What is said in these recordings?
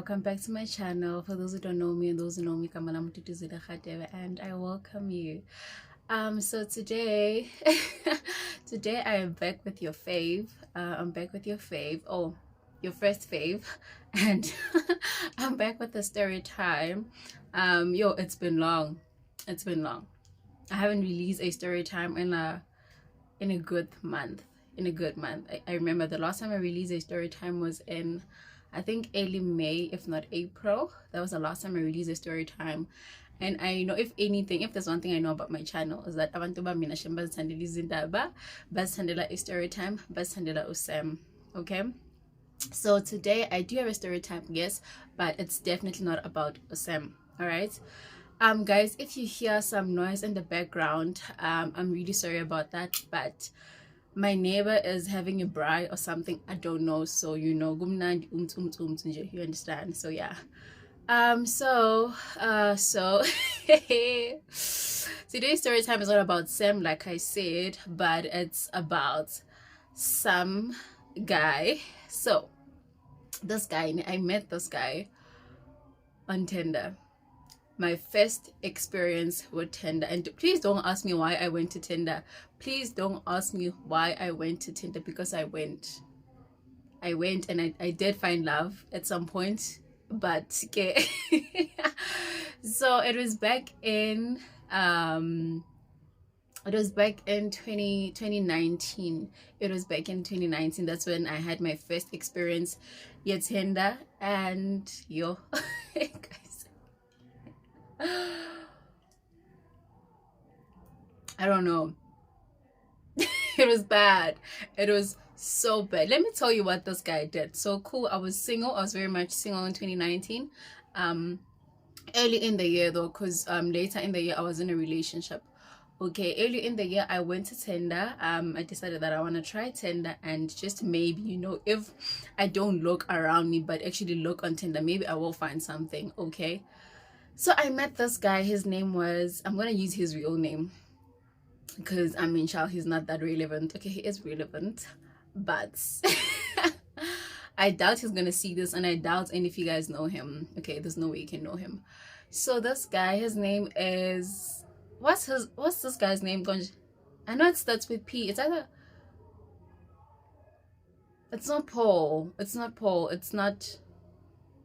welcome back to my channel. For those who don't know me and those who know me, I'm Dudu, and I welcome you. So today today I am back with your fave. I'm back with your fave. Oh, your first fave. And I'm back with the story time. It's been long. It's been long. I haven't released a story time in a good month. I remember the last time I released a story time was in, I think, early May, if not April. That was the last time I released a story time. And I know, if anything, if there's one thing I know about my channel, is that abantu bami bazithandela izindaba, bazithandela a story time, bazithandela usem. Okay, so today I do have a story time, yes, but it's definitely not about usem. All right. Guys, if you hear some noise in the background, I'm really sorry about that, but my neighbor is having a braai or something, I don't know, so you know, you understand. So yeah, so today's story time is not about Sam, like I said, but it's about some guy. So this guy, I met this guy on Tinder. My first experience with Tinder. And please don't ask me why I went to Tinder. Please don't ask me why I went to Tinder, because I went and I did find love at some point, but okay. So it was back in 2019. It was back in 2019. That's when I had my first experience with Tinder. And yo guys, I don't know. It was bad. It was so bad. Let me tell you what this guy did. So cool. I was single. I was very much single in 2019. Early in the year though, because later in the year I was in a relationship. Okay, early in the year I went to Tinder. I decided that I want to try Tinder, and just maybe, you know, if I don't look around me but actually look on Tinder, maybe I will find something. Okay, so I met this guy. His name was, I'm gonna use his real name because I mean, child, he's not that relevant. Okay, he is relevant, but I doubt he's gonna see this, and I doubt any of you guys know him. Okay, there's no way you can know him. So this guy, his name is, what's this guy's name? I know it starts with P. It's either, it's not Paul. It's not Paul. It's not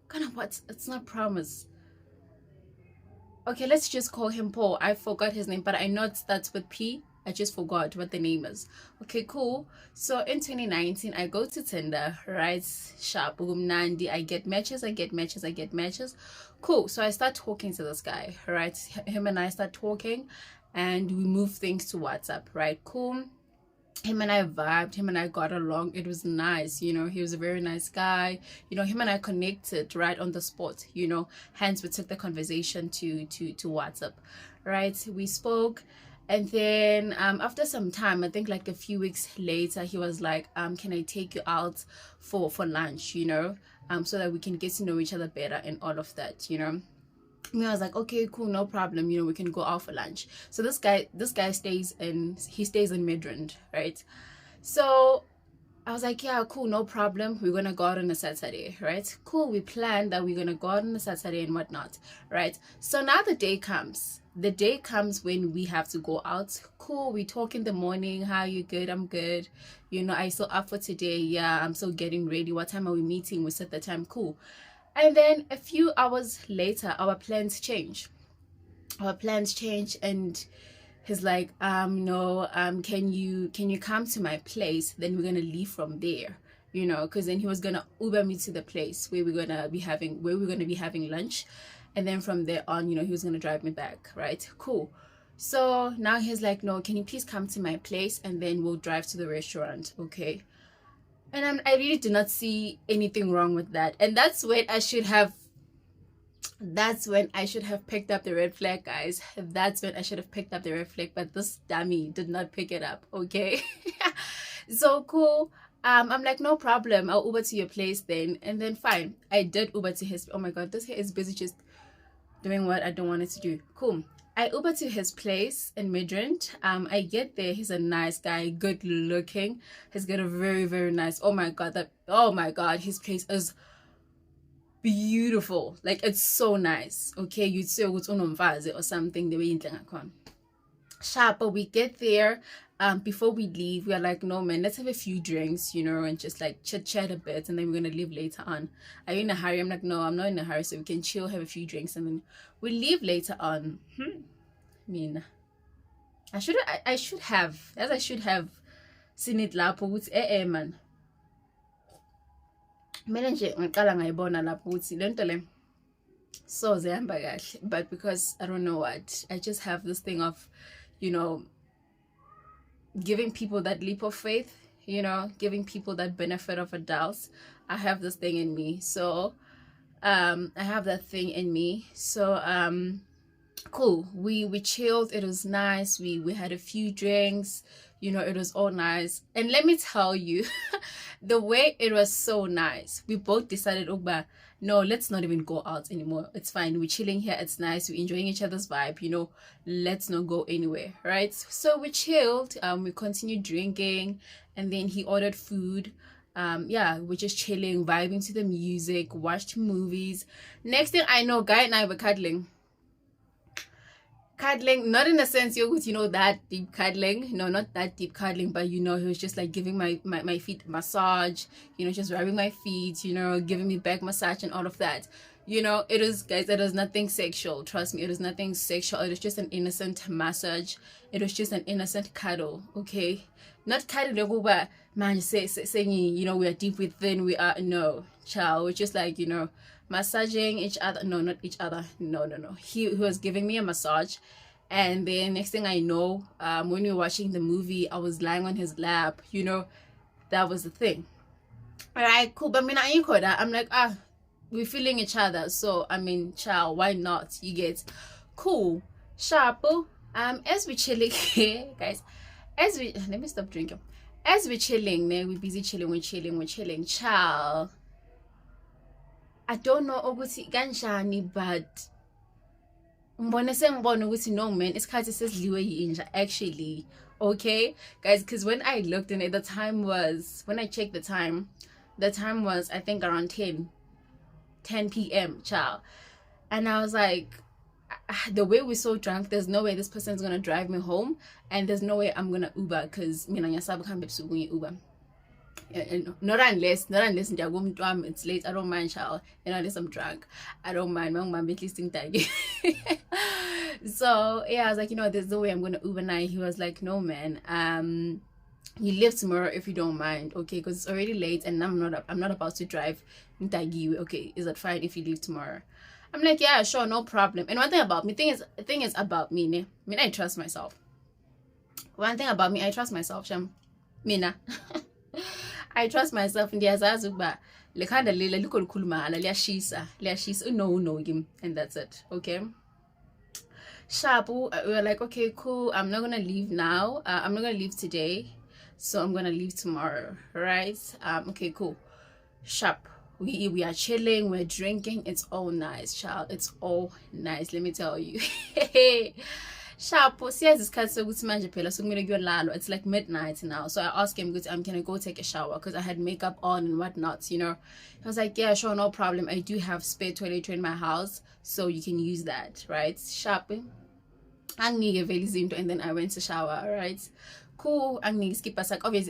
kind of what. It's not Promise. Okay, let's just call him Paul. I forgot his name, but I know it starts with P. I just forgot what the name is. Okay, cool. So in 2019, I go to Tinder, right? Sharp, Nandi. I get matches. Cool. So I start talking to this guy, right? Him and I start talking, and we move things to WhatsApp, right? Cool. Him and I vibed, him and I got along. It was nice, you know. He was a very nice guy, you know. Him and I connected right on the spot, you know. Hence we took the conversation to WhatsApp, right? We spoke, and then after some time, I think like a few weeks later, he was like, can I take you out for lunch, you know, so that we can get to know each other better and all of that, you know. And I was like, okay, cool, no problem, you know, we can go out for lunch. So this guy stays in Midrand, right? So I was like, yeah, cool, no problem, we're gonna go out on a Saturday, right? Cool, we planned that we're gonna go out on a Saturday and whatnot, right? So now the day comes when we have to go out. Cool, we talk in the morning. How you? Good? I'm good. You know, I still up for today. Yeah, I'm still getting ready. What time are we meeting? We set the time. Cool. And then a few hours later, our plans change. And he's like, no, can you come to my place? Then we're gonna leave from there, you know, because then he was gonna Uber me to the place where we're gonna be having lunch, and then from there on, you know, he was gonna drive me back, right? Cool. So now he's like, no, can you please come to my place, and then we'll drive to the restaurant, okay? And I really do not see anything wrong with that. And that's when I should have picked up the red flag, guys. That's when I should have picked up the red flag, but this dummy did not pick it up, okay? So cool. I'm like, no problem, I'll Uber to your place then. And then fine, I did Uber to his, oh my god, this hair is busy just doing what I don't want it to do. Cool. I Uber to his place in Midrand. I get there. He's a nice guy, good looking. He's got a very, very nice. Oh my god, his place is beautiful. Like, it's so nice. Okay, you'd say it's unomvaze or something the way you think. Sharp, but we get there. Before we leave, we are like, no man, let's have a few drinks, you know, and just like chit chat a bit, and then we're gonna leave later on. Are you in a hurry? I'm like, no, I'm not in a hurry, so we can chill, have a few drinks, and then we leave later on. I mean, I should have seen it lapho ukuthi man. Mina nje ngiqala ngayibona lapho ukuthi lento le so zihamba kahle, but because I don't know what, I just have this thing of, you know, giving people that leap of faith, you know, giving people that benefit of a doubt. I have this thing in me. So I have that thing in me. So cool. We chilled. It was nice. We had a few drinks, you know, it was all nice. And let me tell you, the way it was so nice, we both decided, no, let's not even go out anymore. It's fine. We're chilling here. It's nice. We're enjoying each other's vibe, you know, let's not go anywhere, right? So we chilled. We continued drinking, and then he ordered food. Yeah, we're just chilling, vibing to the music, watched movies. Next thing I know, Guy and I were cuddling, not in a sense, you know, that deep cuddling, no, not that deep cuddling, but you know, he was just like giving my feet a massage, you know, just rubbing my feet, you know, giving me back massage and all of that, you know. It was, guys, it was nothing sexual, trust me, it was nothing sexual. It was just an innocent massage. It was just an innocent cuddle, okay? Not cuddle man saying, you know, we are deep within, we are, no, child. We're just like, you know, massaging each other. No, not each other. No. He was giving me a massage, and then next thing I know, when we were watching the movie, I was lying on his lap, you know. That was the thing. All right, cool. But I'm like, we're feeling each other, so I mean, child, why not? You get cool. Sharp. As we chilling here, guys, let me stop drinking. As we're chilling, we're busy chilling, we're chilling, child. I don't know ukuthi kanjani, but mbone sengibona ukuthi no man, isikhathi sesidliwe yinja actually, okay guys, because when I looked in it, the time was, when I checked the time was, I think, around 10 p.m. child, and I was like, the way we're so drunk, there's no way this person's gonna drive me home, and there's no way I'm gonna Uber, because mina ngiyasaba kuhamba ebusuku nge-Uber. Not unless it's late. I don't mind, child. You know, unless I'm drunk, I don't mind. At least so yeah, I was like, you know, there's no way I'm gonna Uber night. He was like, no man, you leave tomorrow if you don't mind, okay, because it's already late and I'm not about to drive. Okay, is that fine if you leave tomorrow? I'm like, yeah, sure, no problem. And one thing about me, the thing is about me, I trust myself. One thing about me, I trust myself, Sham. Mina. I trust myself, and ndiyazazi ukuba lekhanda lile likhulukhulumana liyashisa no game, and that's it, okay. Sharp, we were like, okay, cool, I'm not gonna leave now, I'm not gonna leave today, so I'm gonna leave tomorrow, right? Okay, cool. Sharp, we are chilling, we're drinking, it's all nice, child, it's all nice, let me tell you. Sharp, it's like midnight now, so I asked him, can I go take a shower, because I had makeup on and whatnot, you know. He was like, yeah, sure, no problem, I do have spare toiletry in my house, so you can use that, right? Sharp, and then I went to shower, right? Cool. Obviously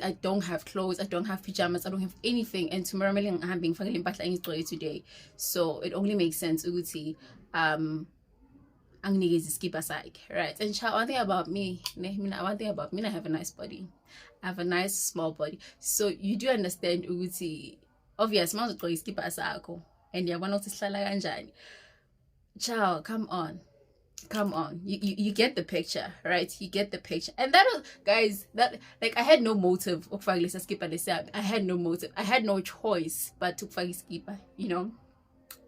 I don't have clothes, I don't have pajamas, I don't have anything, and tomorrow I'm being today, so it only makes sense right? And one thing about me, I have a nice body. I have a nice small body. So you do understand ukuthi obvious manje ugqoka iskipa sakho and yabona ukuthi sihlala kanjani. Ciao, come on. You get the picture, right? You get the picture. And that was, guys, that, like, I had no motive ukufaka lesa skipa lesa. I had no motive. I had no choice but to ukufaka iskipa, you know.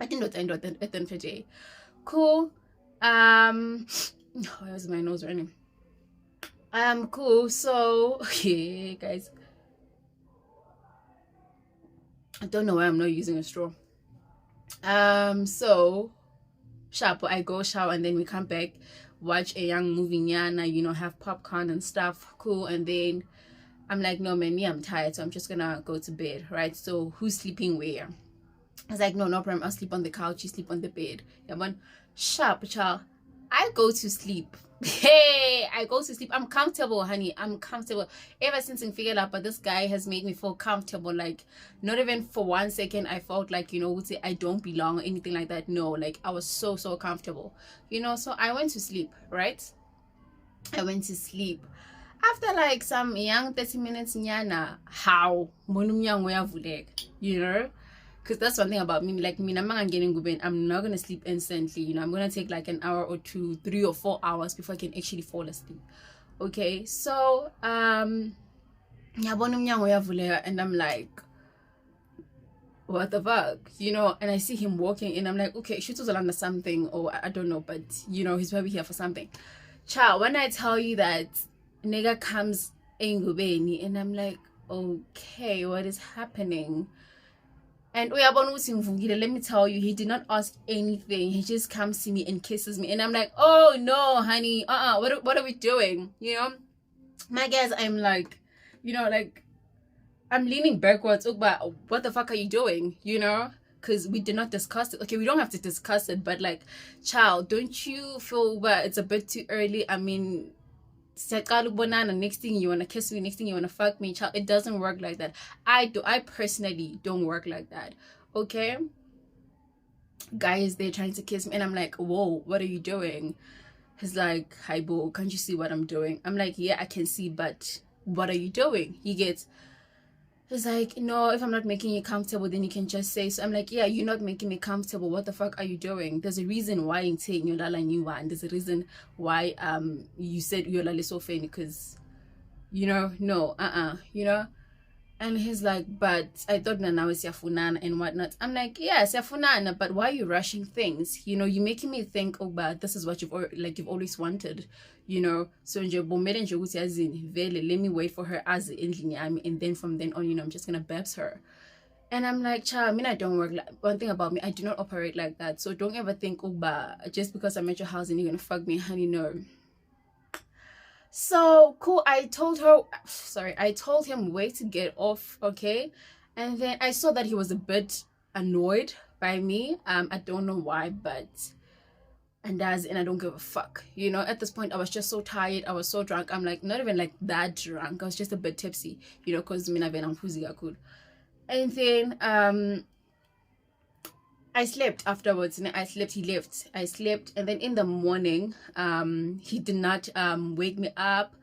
I didn't know at the end of the day. Cool. Why was my nose running? Cool. So okay, guys, I don't know why I'm not using a straw. So sharp, I go shower and then we come back, watch a young movie, Nyana, you know, have popcorn and stuff. Cool. And then I'm like, no man, I'm tired, so I'm just gonna go to bed, right? So who's sleeping where? I was like, no problem, I'll sleep on the couch, you sleep on the bed. Yeah, man, sharp child. I go to sleep. Hey, I go to sleep. I'm comfortable, honey. I'm comfortable. Ever since I figured out, but this guy has made me feel comfortable. Like, not even for 1 second I felt like, would say I don't belong or anything like that. No, like I was so comfortable. So I went to sleep, right? I went to sleep. After like some young 30 minutes, nyana, how? Because that's one thing about me. Like, I'm not gonna sleep instantly. I'm gonna take like an hour or 2, 3 or 4 hours before I can actually fall asleep. Okay, so and I'm like, what the fuck, and I see him walking, and I'm like, okay, she was under something, or I don't know, but he's probably here for something. Child, when I tell you that nigga comes in Gubeni, and I'm like, okay, what is happening? And let me tell you, he did not ask anything. He just comes to me and kisses me, and I'm like, oh no, honey, what are we doing? My guys, I'm like, like, I'm leaning backwards. But what the fuck are you doing? Because we did not discuss it. Okay, we don't have to discuss it, but like, child, don't you feel that it's a bit too early? I mean, next thing you want to kiss me, next thing you want to fuck me, child. It doesn't work like that. I personally don't work like that. Okay, guys, they're trying to kiss me, and I'm like, whoa, what are you doing? He's like, hi boo, can't you see what I'm doing? I'm like, yeah, I can see, but what are you doing? He's like, no, if I'm not making you comfortable, then you can just say so. I'm like, yeah, you're not making me comfortable. What the fuck are you doing? There's a reason why I'm saying you're lala new one. There's a reason why you said you're lala so funny, because no, and he's like, but I thought now is yafunana and whatnot. I'm like, yes, yafunana, but why are you rushing things? You're making me think, but this is what you've always wanted, So let me wait for her as and then from then on, I'm just gonna babs her. And I'm like, child, I mean, I don't work like, one thing about me, I do not operate like that. So don't ever think, just because I'm at your house and you're gonna fuck me, honey, no. So cool, I told him where to get off, okay? And then I saw that he was a bit annoyed by me. I don't know why, but and I don't give a fuck. At this point I was just so tired, I was so drunk. I'm like, not even like that drunk, I was just a bit tipsy, because mina vena ngiphuzi kakhulu. And then I slept afterwards, and he left. I slept, and then in the morning, he did not wake me up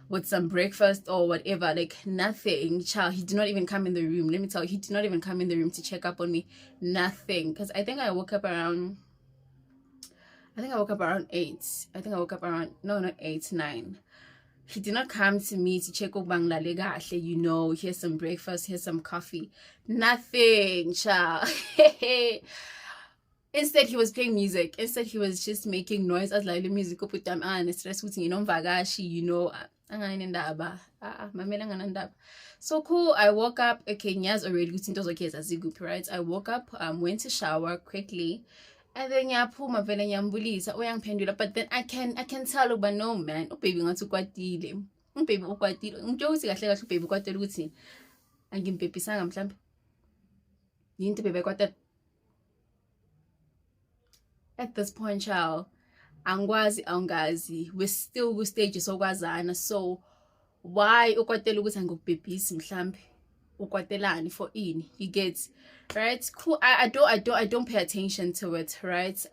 with some breakfast or whatever, like nothing. Child, he did not even come in the room. Let me tell you, he did not even come in the room to check up on me. Nothing. Because I think I woke up around 8. I think I woke up around, no, not 8, 9. He did not come to me to check up, here's some breakfast, here's some coffee. Nothing, child. Instead, he was playing music. Instead, he was just making noise as like the music put them on stress with so cool. I woke up. Okay, Nya's already right? I woke up, went to shower quickly. And then yaphuma vele nyambulisa uyangiphendula, but then I can tell but no man, baby ngathi ukwatile. Baby ukwatile. Ngitshela ukuthi kahle kahle baby ukwatile ukuthi angimpephisanga mhlambe. Yinto baby kwatile. At this point, child, angwazi angazi, we're still ku stages okwazana. So why ukwatile ukuthi angikubhebhisi mhlambe? Ukwatelani for ini? You get right? Cool. I don't pay attention to it, right?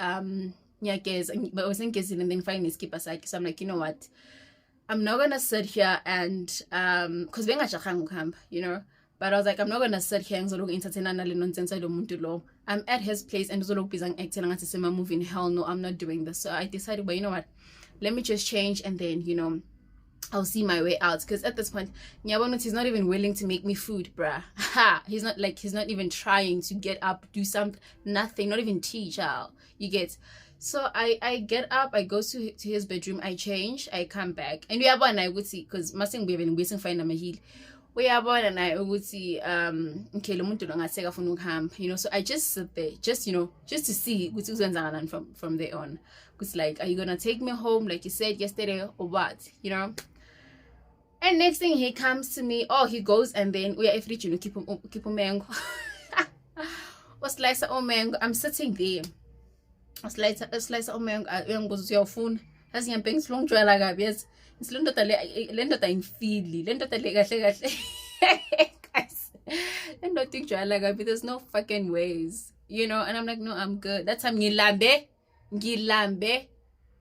Yeah, guys, but I wasn't guessing and then finally skip aside. So I'm like, you know what? I'm not gonna sit here and because but I was like, I'm not gonna sit here and I'm at his place and acting moving. Hell no, I'm not doing this. So I decided, well, you know what? Let me just change and then, I'll see my way out. Because at this point, Nyabonut is not even willing to make me food, bruh. He's not even trying to get up, do something, nothing, not even tea, child. You get. So I get up, I go to his bedroom, I change, I come back. And we are born, I would see, because mustn't be even waiting for a heel. We are born and I would see okay, so I just sit there, just to see what's from there on. Because like, are you gonna take me home like you said yesterday or what? And next thing he comes to me, he goes and then we are free to keep him mango. Slicer omengo, I'm sitting there. Slicer omengo, uyangbuza uyawufuna. Yazi ngiyambheka isilongijwayela kabi yazi. Isilondoda le ndoda ayingifili. Le ndoda le kahle kahle. Guys. Le ndoda ikujwayela kabi. There's no fucking ways. You know, and I'm like, no, I'm good. That time ngilambe.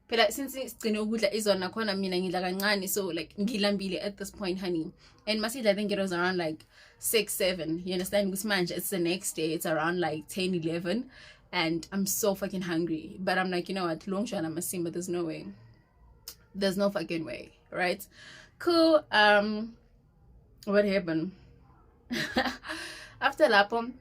Phela since sigcine ukudla izona khona mina ngidla kancane, so like ngilambile at this point, honey. And masidla, I think it was around like 6, 7. You understand? Because manje, it's the next day. It's around like 10, 11. And I'm so fucking hungry. But I'm like, you know what? Long shot, I'm a sim, but there's no way. There's no fucking way. Right? Cool. What happened? After Lapom,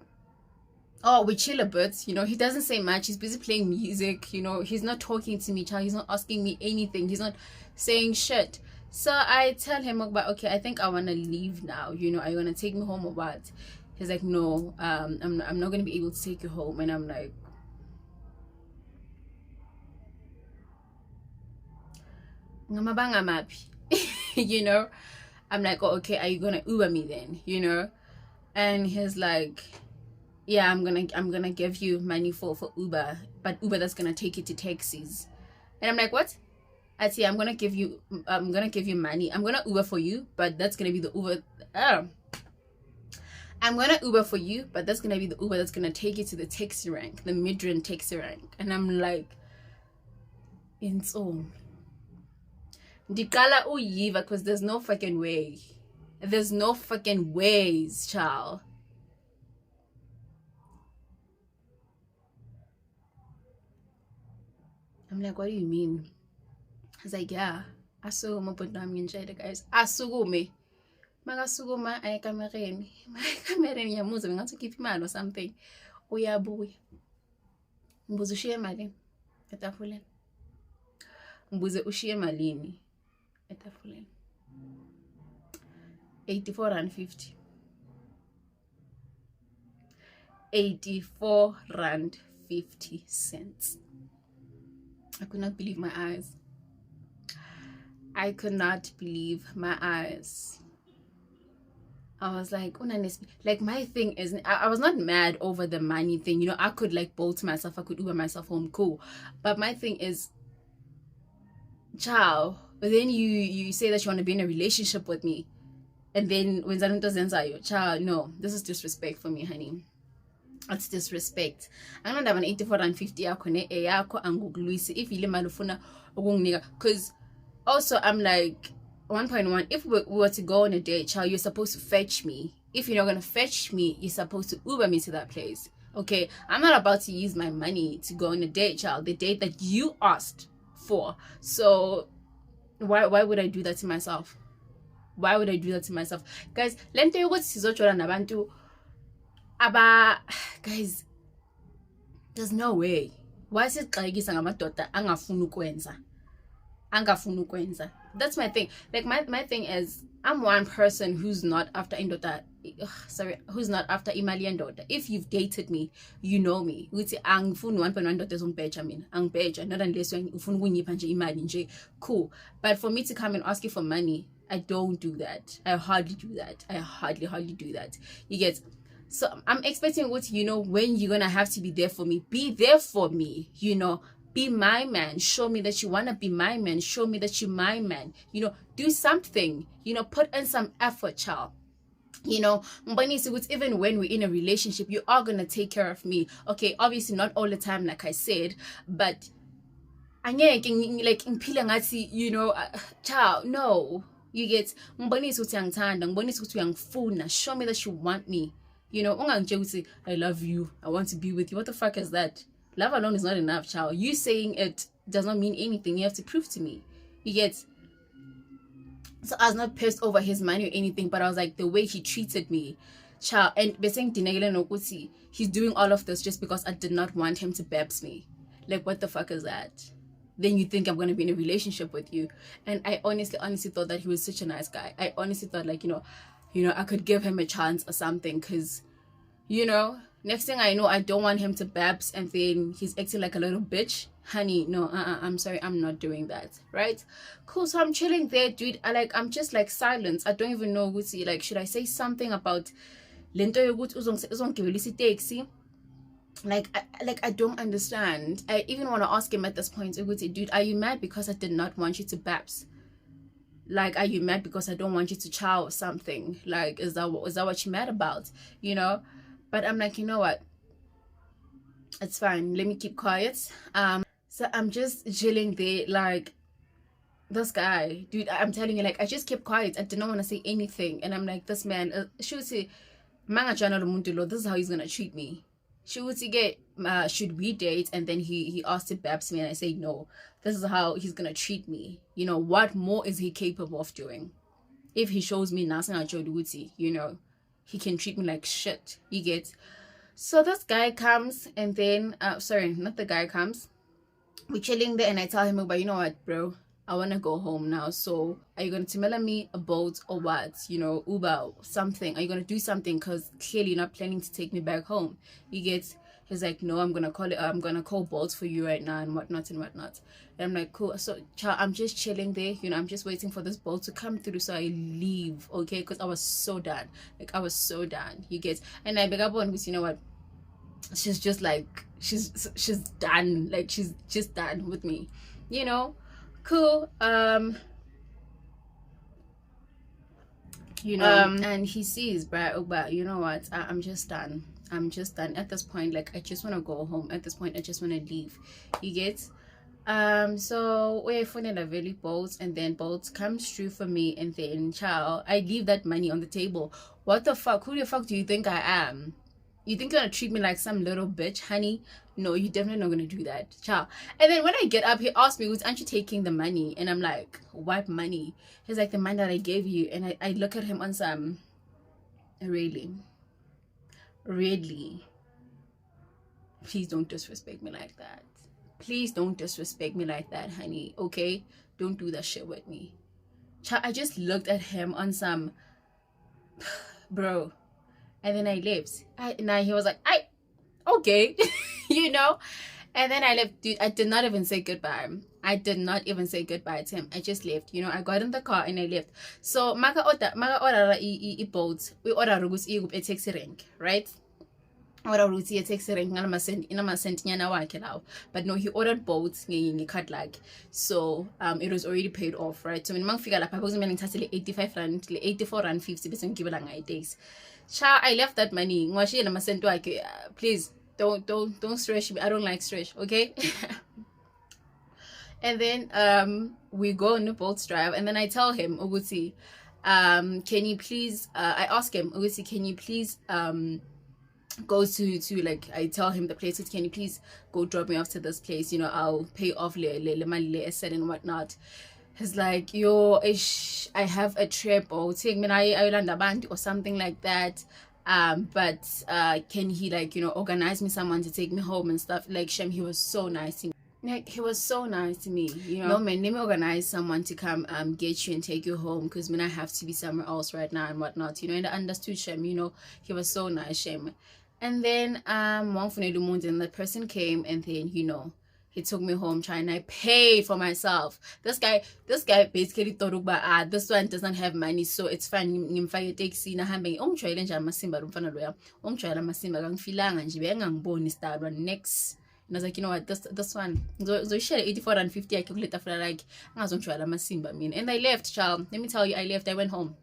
oh, we chill a bit, you know. He doesn't say much. He's busy playing music, you know. He's not talking to me, child. He's not asking me anything. He's not saying shit. So I tell him about, okay, I think I want to leave now, you know. Are you going to take me home or what? He's like, no, I'm not going to be able to take you home. And I'm like, you know. I'm like, oh, okay, are you going to Uber me then, you know? And he's like, yeah, I'm gonna give you money for Uber, but Uber that's gonna take you to taxis. And I'm like, what? I say, I'm gonna give you money. I'm gonna Uber for you, but that's gonna be the Uber. I'm gonna Uber for you, but that's gonna be the Uber that's gonna take you to the taxi rank, the mid-range taxi rank. And I'm like, it's all. Dikala uyiva, because there's no fucking way. There's no fucking ways, child. I'm like, what do you mean? He's like, yeah, asukume but nami nginjayele guys. Asukume. Makasukuma ayekamereni. Ayekamereni yamuza bengathi ukhipha imali or something. Uyabuya. Ngibuza ushiye imali etafuleni. Ngibuze ushiye malini etafuleni. 84.50. 84.50. I could not believe my eyes. I could not believe my eyes. I was like, like my thing is, I was not mad over the money thing. You know, I could like bolt myself. I could Uber myself home. Cool. But my thing is, ciao. But then you say that you want to be in a relationship with me. And then when Zanunto Zenzayo, ciao, no, this is disrespect for me, honey. It's disrespect. I'm not having 84.50 if you malufuna ukunginika. Because also I'm like 1.1, if we were to go on a date, child, you're supposed to fetch me. If you're not gonna fetch me, you're supposed to Uber me to that place. Okay, I'm not about to use my money to go on a date, child, the date that you asked for. So why would I do that to myself? Why would I do that to myself? Guys, let me tell you what sizochola nabantu. Guys, there's no way. Why is it like ngamadoda angafuni ukwenza? That's my thing. Like my thing is, I'm one person who's not after who's not after imali ndoda. If you've dated me, you know me. Uthi angifuni 1.1 dollars ongibheja mina. Angibheja not unless ufuna ukunyipha nje imali nje. Cool. But for me to come and ask you for money, I don't do that. I hardly do that. I hardly do that. You get. So I'm expecting what, you know, when you're gonna have to be there for me, be there for me, you know, be my man, show me that you wanna be my man, show me that you're my man, you know, do something, you know, put in some effort, child. You know, even when we're in a relationship, you are gonna take care of me. Okay, obviously not all the time, like I said, but like you know, child, no, you get show me that you want me. You know, I love you, I want to be with you. What the fuck is that? Love alone is not enough, child. You saying it does not mean anything. You have to prove to me. You get. So I was not pissed over his money or anything, but I was like, the way he treated me, child. And he's doing all of this just because I did not want him to babs me. Like, what the fuck is that? Then you think I'm going to be in a relationship with you. And I honestly thought that he was such a nice guy. I honestly thought, like, you know, I could give him a chance or something, because, you know, next thing I know, I don't want him to babs and then he's acting like a little bitch. Honey, no, I'm sorry, I'm not doing that, right? Cool, so I'm chilling there, dude. I'm just like silent. I don't even know what to, like, should I say something about lento yokuthi uzongigibelisa taxi? I don't understand. I even want to ask him at this point, dude, are you mad because I did not want you to babs? Like, are you mad because I don't want you to chow or something? Like, is that what you're mad about? You know? But I'm like, you know what? It's fine. Let me keep quiet. So I'm just chilling there, like, this guy, dude, I'm telling you, like, I just kept quiet. I did not want to say anything. And I'm like, this man, she would say, this is how he's gonna treat me. She would say, should we date? And then he asked to babs me, and I say no. This is how he's gonna treat me. You know, what more is he capable of doing? If he shows me nothing at Joduti, you know, he can treat me like shit. You get? So this guy comes, and then sorry, not the guy comes. We're chilling there, and I tell him, but you know what, bro, I want to go home now. So are you going to mail me a boat or what? You know, Uber, something. Are you going to do something? Because clearly you're not planning to take me back home. You get? He's like, no, I'm going to call Bolt for you right now and whatnot and whatnot. And I'm like, cool. So I'm just chilling there. You know, I'm just waiting for this boat to come through so I leave. Okay? Because I was so done. Like, I was so done. You get? And I beg up on, you know what? She's just like, she's done. Like, she's just done with me. You know? Cool. You know, and he sees, but you know what, I'm just done. At this point. Like, I just want to go home. At this point, I just want to leave. You get? So we're finding a very boat, and then boat comes through for me, and then I leave that money on the table. What the fuck? Who the fuck do you think I am? You think you're gonna treat me like some little bitch, honey? No, you're definitely not gonna do that. Ciao. And then when I get up, he asked me, aren't you taking the money? And I'm like, what money? He's like, the money that I gave you. And I look at him on some, really? Please don't disrespect me like that. Please don't disrespect me like that, honey. Okay? Don't do that shit with me. I just looked at him on some, bro. And then I left. Now he was like, okay. You know? And then I left. Dude, I did not even say goodbye. I did not even say goodbye to him. I just left. You know, I got in the car and I left. So, maga order I boat. We order a taxi rank, right? Order a taxi rank. But no, he ordered boats. Cut like. So, it was already paid off, right? So, when I figure like I was making 85 rand, 84 rand 50, but give it days. I left that money. Please don't stretch me. I don't like stretch, okay? And then we go on the boat drive, and then I tell him, Oguti, can you please I ask him, Oguti, can you please go to like, I tell him the place, can you please go drop me off to this place, you know, I'll pay off le money and whatnot. He's like, yo, I have a trip, or take me island band or something like that. But can he, like, you know, organize me someone to take me home and stuff? Like, Shem, he was so nice to me. Like, he was so nice to me, you know. No, man, let me organize someone to come get you and take you home, because I have to be somewhere else right now and whatnot, you know. And I understood Shem, you know, he was so nice, Shem. And then one for the person came, and then, you know, he took me home, trying to pay for myself. This guy basically thought, this one doesn't have money, so it's fine. Ngimfake taxi na hambe umtshayele nje amasimba lo mfana loya. Umtshayela amasimba kangifilanga nje bengangiboni star next. And I was like, you know what, this one, so share 84.50 I calculate for like angazongitshayela amasimba mina. And I left, child. Let me tell you, I left. I went home.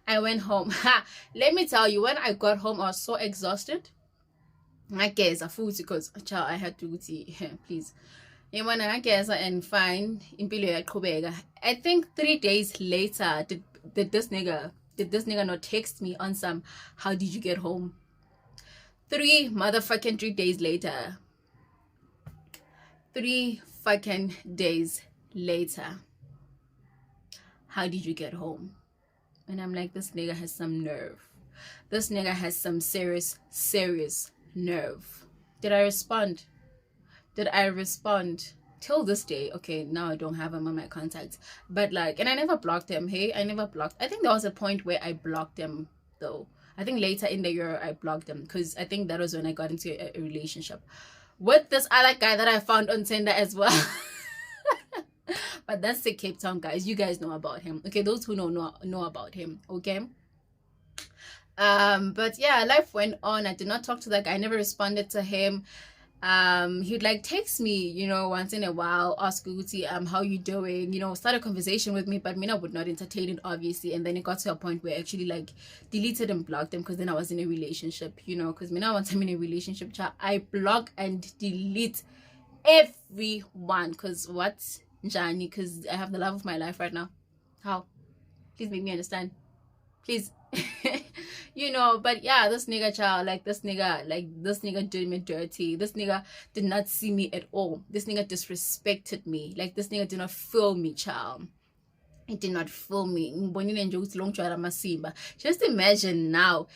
Let me tell you, when I got home, I was so exhausted. I guess a food, because child, I had to go please. And when I guess and fine I think 3 days later, did this nigga not text me on some, how did you get home? 3 days later. 3 fucking days later. How did you get home? And I'm like, this nigga has some nerve. This nigga has some serious nerve. Did I respond? Till this day? Okay, now I don't have him on my contacts, but like, and I never blocked him. I think there was a point where I blocked him though. I think later in the year I blocked him, because I think that was when I got into a relationship with this other guy that I found on Tinder as well. But that's the Cape Town guys. You guys know about him, okay? Those who know about him, okay? But yeah, life went on. I did not talk to that guy. I never responded to him. He'd like text me, once in a while, ask Uguti, how you doing, start a conversation with me, but Mina would not entertain it, obviously. And then it got to a point where I actually like deleted and blocked him, because then I was in a relationship, because Mina, once I'm in a relationship, child, I block and delete everyone. Because what, Njani? Because I have the love of my life right now. How? Please make me understand, please. But yeah, this nigga, child, this nigga did me dirty. This nigga did not see me at all. This nigga disrespected me. This nigga did not feel me, child. It did not feel me. Just imagine now,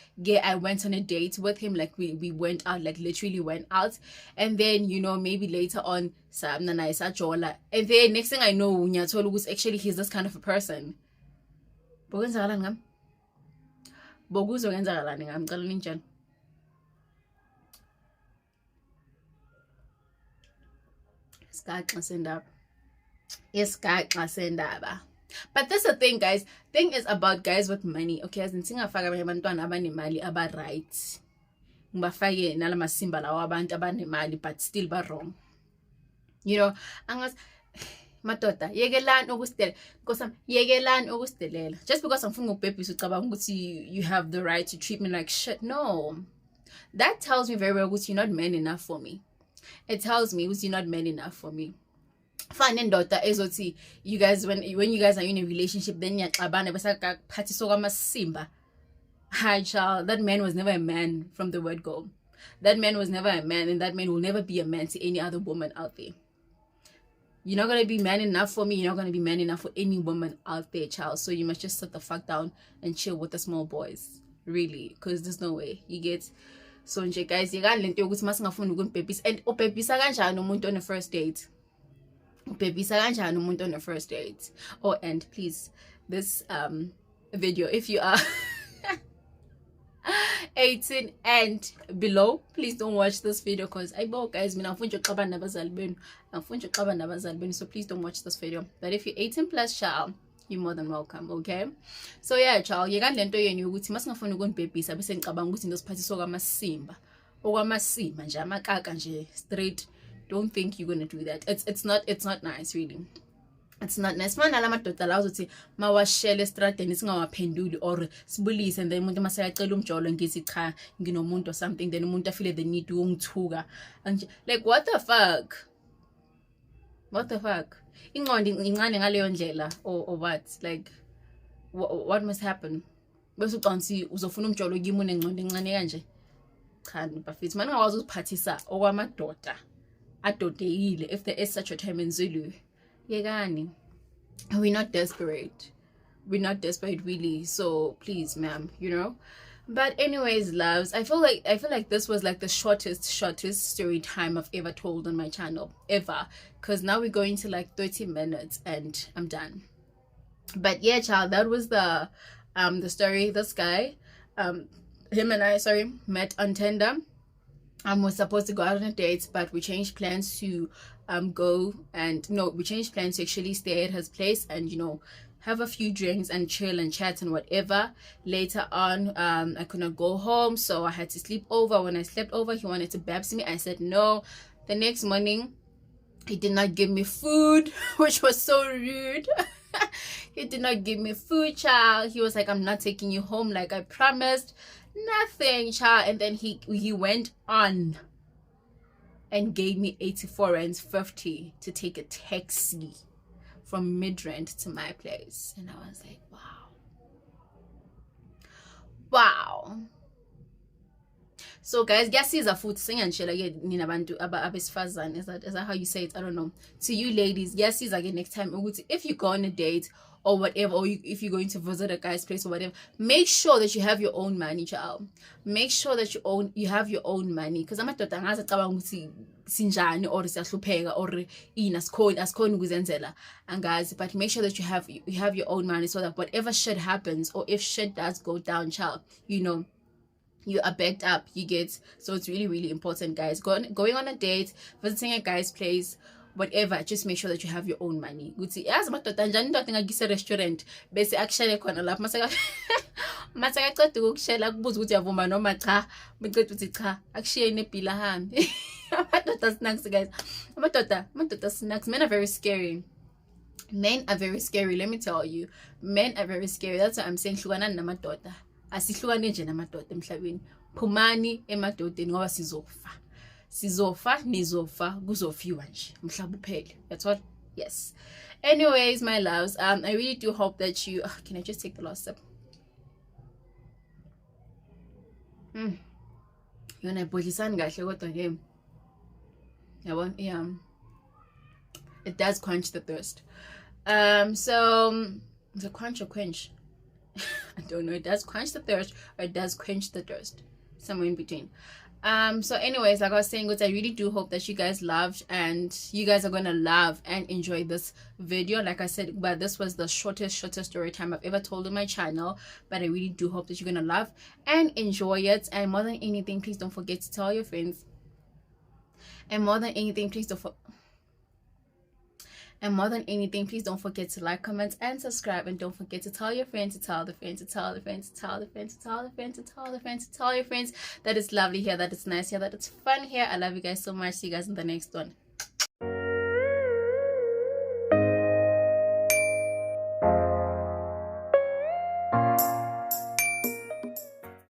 I went on a date with him, we went out, literally went out, and then maybe later on, and then next thing I know, actually he's this kind of a person. Bokuzokwenzakala ngamcela ninjani. Isigaxa sendaba. But that's the thing, guys. Thing is about guys with money. Okay, as in singafaka abantwana abanemali aba right. Ngibafake nala masimba lawa abantu abanemali but still ba wrong. Angas madoda yekelani ukustela nkosami yekelani ukustelela. Just because ngifuna ukubhebhisa ucabanga ukuthi you have the right to treat me like shit. No, that tells me very well that you're not man enough for me. It tells me that you're not man enough for me. Fine daughter ezothi you guys, when you guys are in a relationship, then yaqabana bese kaphathiso kwamasimba. Hi child, that man was never a man from the word go. That man was never a man, and that man will never be a man to any other woman out there. You're not going to be man enough for me. You're not going to be man enough for any woman out there, child. So you must just sit the fuck down and chill with the small boys. Really. Because there's no way. You get... So nje guys, you can't let you go to masingafuni ukunibhebhisa. And ubhebhisa kanjani umuntu on the first date? Ubhebhisa kanjani umuntu on the first date? Oh, and please, this video, if you are 18 and below, please don't watch this video, because guys, so please don't watch this video. But if you're 18 plus, child, you're more than welcome. Okay, so yeah, child, you can't lento yenu ukuthi masingafuni ukunibhebhisa bese ngicabanga ukuthi ndosiphathisa okwamasima nje amakaka nje straight. Don't think you're gonna do that. It's not nice, really. It's not nice. Man, ala madoda lawo uthi mawashele estradeni singawaphenduli or sibulise, and then umuntu masayacela umjolo ngithi cha nginomuntu or something, then umuntu afile the need ukungithuka. And like, what the fuck? Ingqondo incane ngaleyo ndlela or what? Like, what must happen? Bese uqansi uzofuna umjolo kimi unengqondo incane kanje. Cha bafethu, manje ngakwazi ukuphathisa okwamadoda adodekile, if there is such a term in Zulu. Yegani, we're not desperate really, so please ma'am, But anyways, loves, I feel like this was like the shortest story time I've ever told on my channel ever, because now we're going to like 30 minutes and I'm done. But yeah, child, that was the story. This guy, him and I met on Tinder. Was supposed to go out on a date, but we changed plans to we changed plans to actually stay at his place and have a few drinks and chill and chat and whatever. Later on, I could not go home, so I had to sleep over. When I slept over, he wanted to babs me. I said no. The next morning, he did not give me food, which was so rude. He did not give me food, child. He was like, I'm not taking you home like I promised. Nothing, child. And then he went on and gave me R84.50 to take a taxi from Midrand to my place. And I was like, wow. So guys, yasiza futhi singandishela ke nina abantu abesifazane, is that how you say it? I don't know. To you ladies, yasiza ke next time ukuthi if you go on a date or whatever, or if you're going to visit a guy's place or whatever, make sure that you have your own money, child. Make sure that you have your own money, because amadoda angaze acabanga ukuthi sinjani or siyahlupheka or asikhoni ukuzenzela angazi. But make sure that you have your own money, so that whatever shit happens or if shit does go down, child, you are backed up, you get. So it's really, really important, guys. Going on a date, visiting a guy's place, whatever, just make sure that you have your own money. Ukuthi yazi madoda njani into ngagise restaurant bese akushele khona lapha maseka Mathe akaqeda ukushela kubuza ukuthi uyavuma noma cha. Meceda uthi cha, akushiye nebhili ahambe. Amadoda snacks guys. Amadoda snacks. Men are very scary. Men are very scary, let me tell you. Men are very scary. That's why I'm saying hlukanani namadoda. Asihlukane nje namadoda emhlabeni. Phumani emadodeni ngoba sizofa nizofa kuzofiwa nje umhlaba uphele. That's what. Yes. Anyways, my loves, I really do hope that you can I just take the last sip? Yona ibhodlisani kahle kodwa ke yabona, yeah, it does quench the thirst. So the quench or quench, I don't know, it does quench the thirst or it does quench the thirst, somewhere in between. So anyways, like I was saying, I really do hope that you guys loved and you guys are gonna love and enjoy this video. Like I said, but this was the shortest story time I've ever told on my channel, but I really do hope that you're gonna love and enjoy it. And more than anything, please don't forget to tell your friends. And more than anything, please don't forget to like, comment, and subscribe. And don't forget to tell your friends, to tell the friends, to tell the friends, to tell the friends, to tell the friends, to tell the friends, to tell your friends that it's lovely here, that it's nice here, that it's fun here. I love you guys so much. See you guys in the next one.